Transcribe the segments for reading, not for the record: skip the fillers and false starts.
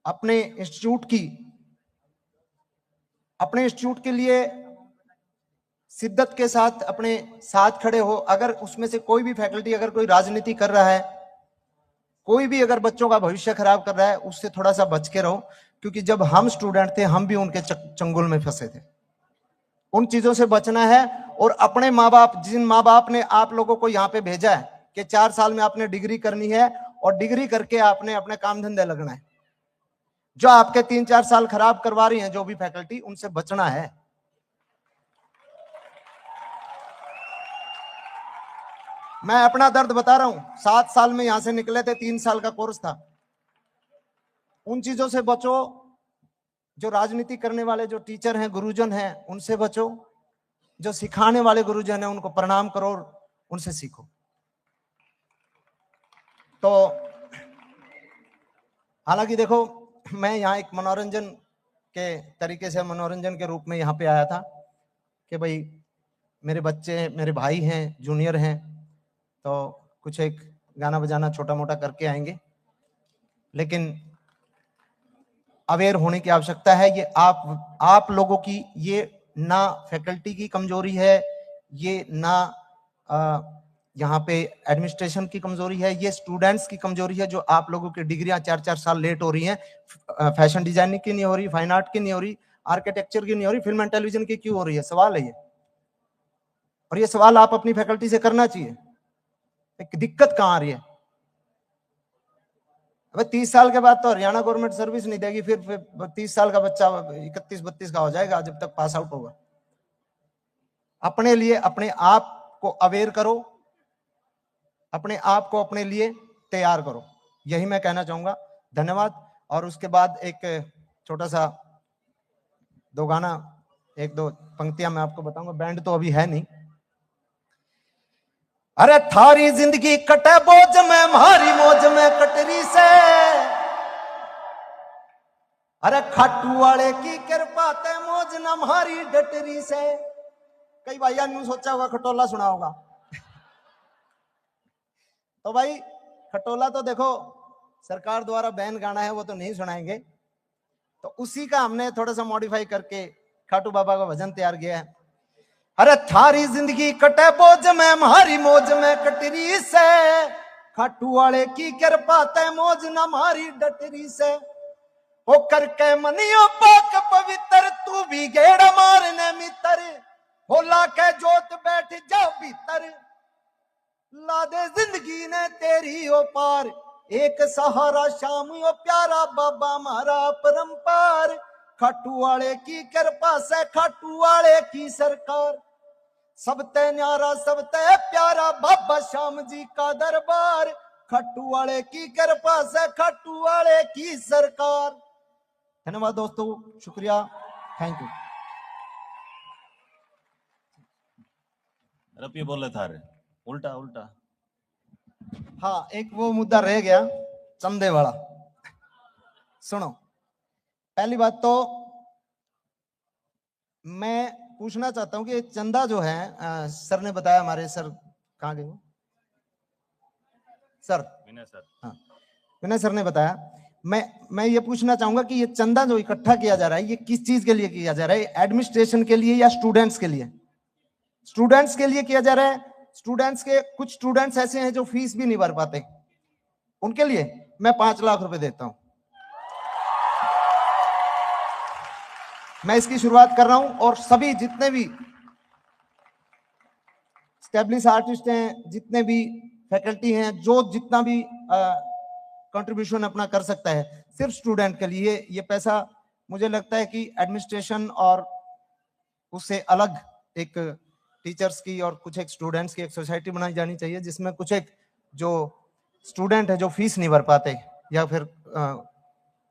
अपने इंस्टीट्यूट के लिए शिद्दत के साथ अपने साथ खड़े हो। अगर उसमें से कोई भी फैकल्टी अगर कोई राजनीति कर रहा है, कोई भी अगर बच्चों का भविष्य खराब कर रहा है, उससे थोड़ा सा बच के रहो, क्योंकि जब हम स्टूडेंट थे हम भी उनके चंगुल में फंसे थे। उन चीजों से बचना है। और अपने माँ बाप, जिन माँ बाप ने आप लोगों को यहाँ पे भेजा है कि 4 साल में आपने डिग्री करनी है और डिग्री करके आपने अपने काम धंधे लगना है, जो आपके 3-4 साल खराब करवा रही हैं जो भी फैकल्टी, उनसे बचना है। मैं अपना दर्द बता रहा हूं, 7 साल में यहां से निकले थे, 3 साल का कोर्स था। उन चीजों से बचो। जो राजनीति करने वाले जो टीचर हैं, गुरुजन हैं, उनसे बचो। जो सिखाने वाले गुरुजन हैं उनको प्रणाम करो और उनसे सीखो। तो हालांकि देखो, मैं यहाँ एक मनोरंजन के तरीके से, मनोरंजन के रूप में यहाँ पे आया था कि भाई मेरे बच्चे, मेरे भाई हैं, जूनियर हैं, तो कुछ एक गाना बजाना छोटा मोटा करके आएंगे। लेकिन अवेयर होने की आवश्यकता है। ये आप लोगों की, ये ना फैकल्टी की कमजोरी है, ये ना यहाँ पे एडमिनिस्ट्रेशन की कमजोरी है, ये स्टूडेंट्स की कमजोरी है। जो आप लोगों की डिग्रियां 4-4 साल लेट हो रही हैं, फैशन डिजाइनिंग की नहीं हो रही, फाइन आर्ट की नहीं हो रही, आर्किटेक्चर की नहीं हो रही, फिल्म एंड टेलीविजन की क्यों हो रही है? सवाल है ये। और ये सवाल आप अपनी फैकल्टी से करना चाहिए, दिक्कत कहां आ रही है? 30 साल के बाद तो हरियाणा गवर्नमेंट सर्विस नहीं देगी, फिर 30 साल का बच्चा 31-32 का हो जाएगा जब तक पास आउट होगा। अपने लिए अपने आप को अवेयर करो, अपने आप को अपने लिए तैयार करो, यही मैं कहना चाहूंगा। धन्यवाद। और उसके बाद एक छोटा सा 2 गाना, 1-2 पंक्तियां मैं आपको बताऊंगा। बैंड तो अभी है नहीं। अरे थारी जिंदगी कटे बोझ में, मारी मौज में कटरी से, अरे खाटू वाले की कृपा ते मौज न मारी डटरी से। कई भाइयों ने सोचा होगा खटोला सुना होगा। तो भाई खटोला तो देखो सरकार द्वारा बैन गाना है, वो तो नहीं सुनाएंगे। तो उसी का हमने थोड़ा सा मॉडिफाई करके खाटू बाबा का भजन तैयार किया है। अरे थारी जिंदगी कटे बोझ में, मारी मौज में कटरी से, खाटू वाले की कृपा ते मौज न मारी डटरी से। ओ करके मनियो पाक पवित्र, तू भी गेड़ मारने मित्र, होला के जोत बैठ जा भीतर, ला दे जिंदगी ने तेरी ओ पार, एक सहारा शाम ओ प्यारा बाबा मारा परंपार। खाटू वाले की कृपा से, खाटू वाले की सरकार, सबते न्यारा सबते प्यारा बाबा श्याम जी का दरबार। खाटू वाले की कृपा से, खाटू वाले की सरकार। धन्यवाद दोस्तों, शुक्रिया, थैंक यू। रपी बोले था रे, उल्टा उल्टा। हाँ, एक वो मुद्दा रह गया चंदे वाला। सुनो, पहली बात तो मैं पूछना चाहता हूं कि चंदा जो है, सर ने बताया, हमारे सर कहाँ गए वो सर? विनय सर। हाँ, विनय सर ने बताया। मैं ये पूछना चाहूंगा कि ये चंदा जो इकट्ठा किया जा रहा है, ये किस चीज के लिए किया जा रहा है? एडमिनिस्ट्रेशन के लिए या स्टूडेंट्स के लिए? स्टूडेंट्स के लिए किया जा रहा है। स्टूडेंट्स के कुछ स्टूडेंट्स ऐसे हैं जो फीस भी नहीं भर पाते, उनके लिए मैं 5 लाख रुपए देता हूं। मैं इसकी शुरुआत कर रहा हूं और सभी जितने भी स्टैब्लिश आर्टिस्ट हैं, जितने भी फैकल्टी हैं, जो जितना भी कंट्रीब्यूशन अपना कर सकता है, सिर्फ स्टूडेंट के लिए ये पैसा, मुझे लगता है कि एडमिनिस्ट्रेशन और उससे अलग एक टीचर्स की और कुछ एक स्टूडेंट्स की एक सोसाइटी बनाई जानी चाहिए, जिसमें कुछ एक जो स्टूडेंट है जो फीस नहीं भर पाते या फिर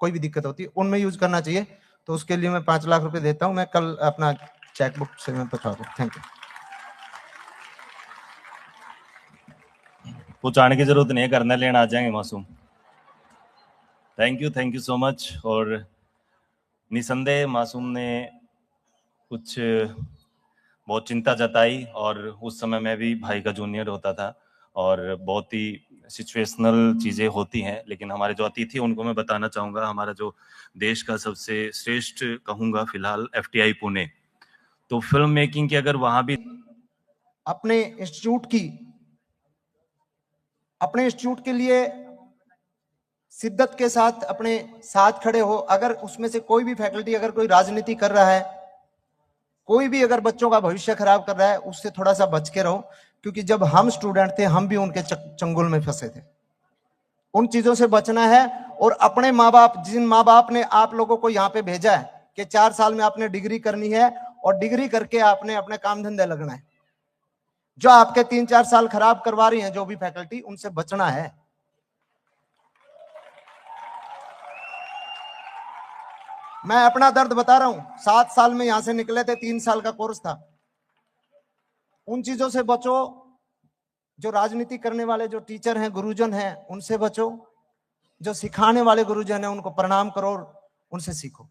कोई भी दिक्कत होती है, उनमें यूज करना चाहिए। तो उसके लिए मैं 5 लाख रुपए देता हूं। मैं कल अपना चेकबुक से मैं पहुंचा दूं। Thank you. कुछ आने की जरूरत नहीं है, करने लेना आ जाएंगे मासूम। Thank you so much. और निसंदेह मासूम ने कुछ बहुत चिंता जताई, और उस समय मैं भी भाई का जूनियर होता था और बहुत ही सिचुएशनल चीज़ें होती हैं, लेकिन हमारे जो अतिथि उनको मैं बताना चाहूँगा, हमारा जो देश का सबसे श्रेष्ठ कहूँगा फिलहाल FTI पुणे, तो फिल्म मेकिंग की अगर वहाँ भी अपने इंस्टीट्यूट के लिए शिद्दत के साथ अपने साथ खड़े हो। अगर उसमें से कोई भी फैकल्टी अगर कोई राजनीति कर रहा है, कोई भी अगर बच्चों का भविष्य खराब कर रहा है, उससे थोड़ा सा बच के रहो, क्योंकि जब हम स्टूडेंट थे हम भी उनके चंगुल में फंसे थे। उन चीजों से बचना है। और अपने माँ बाप, जिन माँ बाप ने आप लोगों को यहाँ पे भेजा है कि 4 साल में आपने डिग्री करनी है और डिग्री करके आपने अपने काम धंधे लगना है, जो आपके 3-4 साल खराब करवा रही हैं जो भी फैकल्टी, उनसे बचना है। मैं अपना दर्द बता रहा हूं, 7 साल में यहां से निकले थे, 3 साल का कोर्स था। उन चीजों से बचो। जो राजनीति करने वाले जो टीचर हैं, गुरुजन हैं, उनसे बचो। जो सिखाने वाले गुरुजन हैं उनको प्रणाम करो और उनसे सीखो।